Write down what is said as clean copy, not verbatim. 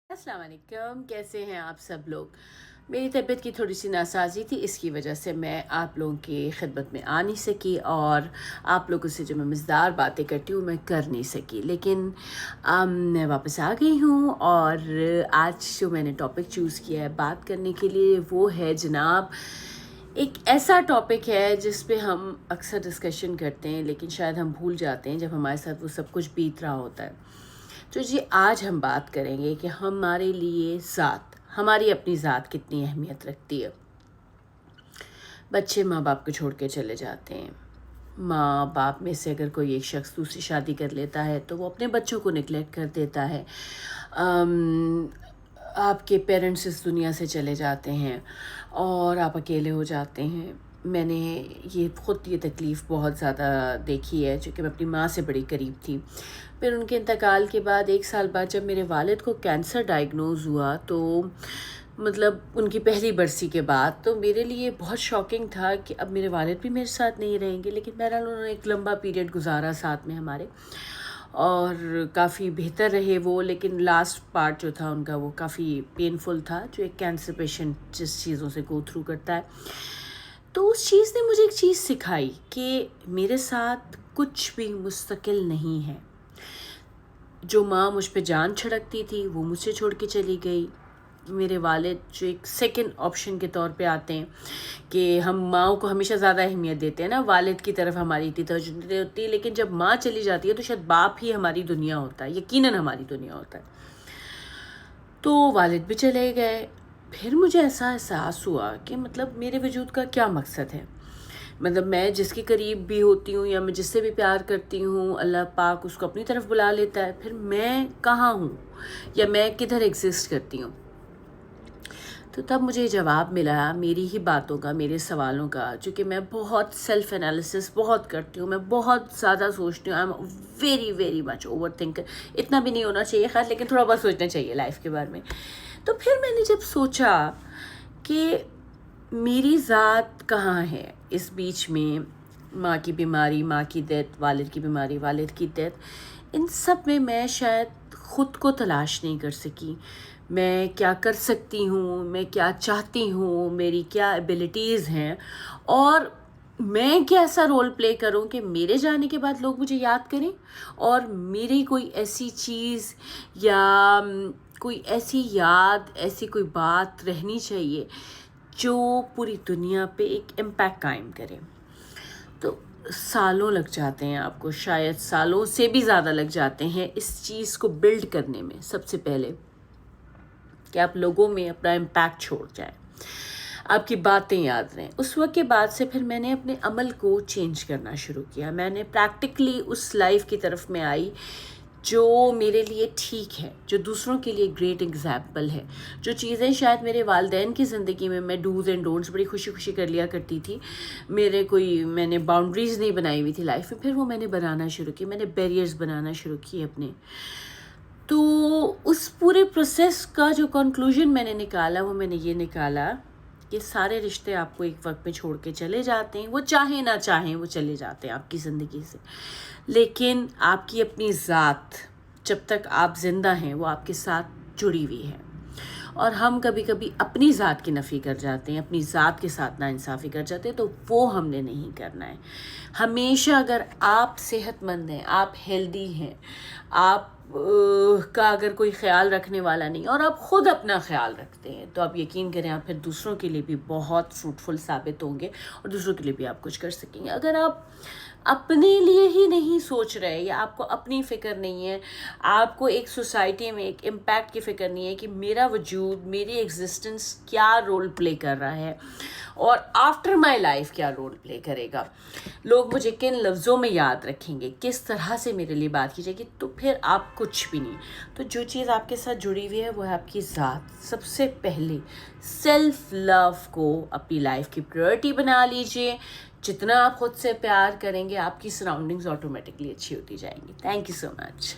अस्सलाम वालेकुम, कैसे हैं आप सब लोग। मेरी तबीयत की थोड़ी सी नासाजी थी, इसकी वजह से मैं आप लोगों की खिदमत में आ नहीं सकी और आप लोगों से जो मैं मज़ेदार बातें करती हूँ मैं कर नहीं सकी। लेकिन मैं वापस आ गई हूँ और आज जो मैंने टॉपिक चूज़ किया है बात करने के लिए वो है जनाब, एक ऐसा टॉपिक है जिस पे हम अक्सर डिस्कशन करते हैं लेकिन शायद हम भूल जाते हैं जब हमारे साथ वो सब कुछ बीत रहा होता है। तो जी आज हम बात करेंगे कि हमारे लिए ज़ात, हमारी अपनी ज़ात कितनी अहमियत रखती है। बच्चे माँ बाप को छोड़ के चले जाते हैं। माँ बाप में से अगर कोई एक शख्स दूसरी शादी कर लेता है तो वो अपने बच्चों को निगलेक्ट कर देता है। आपके पेरेंट्स इस दुनिया से चले जाते हैं और आप अकेले हो जाते हैं। मैंने ये तकलीफ़ बहुत ज़्यादा देखी है चूँकि मैं अपनी माँ से बड़ी करीब थी। फिर उनके इंतकाल के बाद 1 साल बाद जब मेरे वालिद को कैंसर डायग्नोज़ हुआ तो मतलब उनकी पहली बरसी के बाद तो मेरे लिए बहुत शॉकिंग था कि अब मेरे वालिद भी मेरे साथ नहीं रहेंगे। लेकिन बहरहाल उन्होंने एक लंबा पीरियड गुजारा साथ में हमारे और काफ़ी बेहतर रहे वो। लेकिन लास्ट पार्ट जो था उनका वो काफ़ी पेनफुल था, जो एक कैंसर पेशेंट जिस चीज़ों से गो थ्रू करता है। तो उस चीज़ ने मुझे एक चीज़ सिखाई कि मेरे साथ कुछ भी मुस्तकिल नहीं है। जो माँ मुझ पे जान छिड़कती थी वो मुझसे छोड़ के चली गई। मेरे वालिद जो एक सेकंड ऑप्शन के तौर पे आते हैं कि हम माँओं को हमेशा ज़्यादा अहमियत देते हैं ना, वालिद की तरफ हमारी इतनी तवज्जो नहीं होती। लेकिन जब माँ चली जाती है तो शायद बाप ही हमारी दुनिया होता है, यकीनन हमारी दुनिया होता है। तो वालिद भी चले गए। फिर मुझे ऐसा एहसास हुआ कि मतलब मेरे वजूद का क्या मकसद है। मतलब मैं जिसके करीब भी होती हूँ या मैं जिससे भी प्यार करती हूँ, अल्लाह पाक उसको अपनी तरफ बुला लेता है। फिर मैं कहाँ हूँ या मैं किधर एग्जिस्ट करती हूँ। तो तब मुझे जवाब मिला मेरी ही बातों का, मेरे सवालों का। चूँकि मैं बहुत सेल्फ़ एनालिसिस बहुत करती हूँ, मैं बहुत ज़्यादा सोचती हूँ। I am very very much over thinker. इतना भी नहीं होना चाहिए खैर, लेकिन थोड़ा बहुत सोचना चाहिए लाइफ के बारे में। तो फिर मैंने जब सोचा कि मेरी ज़ात कहाँ है इस बीच में, माँ की बीमारी, माँ की डेथ, वालिद की बीमारी, वालिद की डेथ, इन सब में मैं शायद ख़ुद को तलाश नहीं कर सकी। मैं क्या कर सकती हूँ, मैं क्या चाहती हूँ, मेरी क्या एबिलिटीज़ हैं और मैं क्या ऐसा रोल प्ले करूँ कि मेरे जाने के बाद लोग मुझे याद करें और मेरी कोई ऐसी चीज़ या कोई ऐसी याद, ऐसी कोई बात रहनी चाहिए जो पूरी दुनिया पे एक इम्पैक्ट कायम करे। तो सालों लग जाते हैं आपको, शायद सालों से भी ज़्यादा लग जाते हैं इस चीज़ को बिल्ड करने में। सबसे पहले कि आप लोगों में अपना इम्पैक्ट छोड़ जाए, आपकी बातें याद रहें। उस वक्त के बाद से फिर मैंने अपने अमल को चेंज करना शुरू किया। मैंने प्रैक्टिकली उस लाइफ की तरफ में आई जो मेरे लिए ठीक है, जो दूसरों के लिए ग्रेट एग्जाम्पल है। जो चीज़ें शायद मेरे वालिदैन की ज़िंदगी में मैं डूज़ एंड डोंट्स बड़ी खुशी खुशी कर लिया करती थी, मैंने बाउंड्रीज़ नहीं बनाई हुई थी लाइफ में, फिर वो मैंने बनाना शुरू की। मैंने बैरियर्स बनाना शुरू किए अपने। तो उस पूरे प्रोसेस का जो कंक्लूजन मैंने निकाला वो मैंने ये निकाला कि सारे रिश्ते आपको एक वक्त में छोड़ के चले जाते हैं। वो चाहें ना चाहें वो चले जाते हैं आपकी ज़िंदगी से, लेकिन आपकी अपनी ज़ात जब तक आप ज़िंदा हैं वो आपके साथ जुड़ी हुई है। और हम कभी कभी अपनी ज़ात की नफ़ी कर जाते हैं, अपनी ज़ात के साथ नाइंसाफ़ी कर जाते हैं, तो वो हमने नहीं करना है। हमेशा अगर आप सेहतमंद हैं, आप हेल्दी हैं, आप का अगर कोई ख्याल रखने वाला नहीं और आप ख़ुद अपना ख्याल रखते हैं, तो आप यकीन करें आप फिर दूसरों के लिए भी बहुत फ्रूटफुल साबित होंगे और दूसरों के लिए भी आप कुछ कर सकेंगे। अगर आप अपने लिए ही नहीं सोच रहे या आपको अपनी फ़िक्र नहीं है, आपको एक सोसाइटी में एक इम्पैक्ट की फ़िक्र नहीं है कि मेरा वजूद, मेरी एग्जिस्टेंस क्या रोल प्ले कर रहा है और आफ्टर माय लाइफ क्या रोल प्ले करेगा, लोग मुझे किन लफ्ज़ों में याद रखेंगे, किस तरह से मेरे लिए बात की जाएगी, तो फिर आप कुछ भी नहीं। तो जो चीज़ आपके साथ जुड़ी हुई है वो है आपकी ज़ात। सबसे पहले सेल्फ लव को अपनी लाइफ की प्रायोरिटी बना लीजिए। जितना आप खुद से प्यार करेंगे आपकी सराउंडिंग्स ऑटोमेटिकली अच्छी होती जाएंगी। Thank you so much.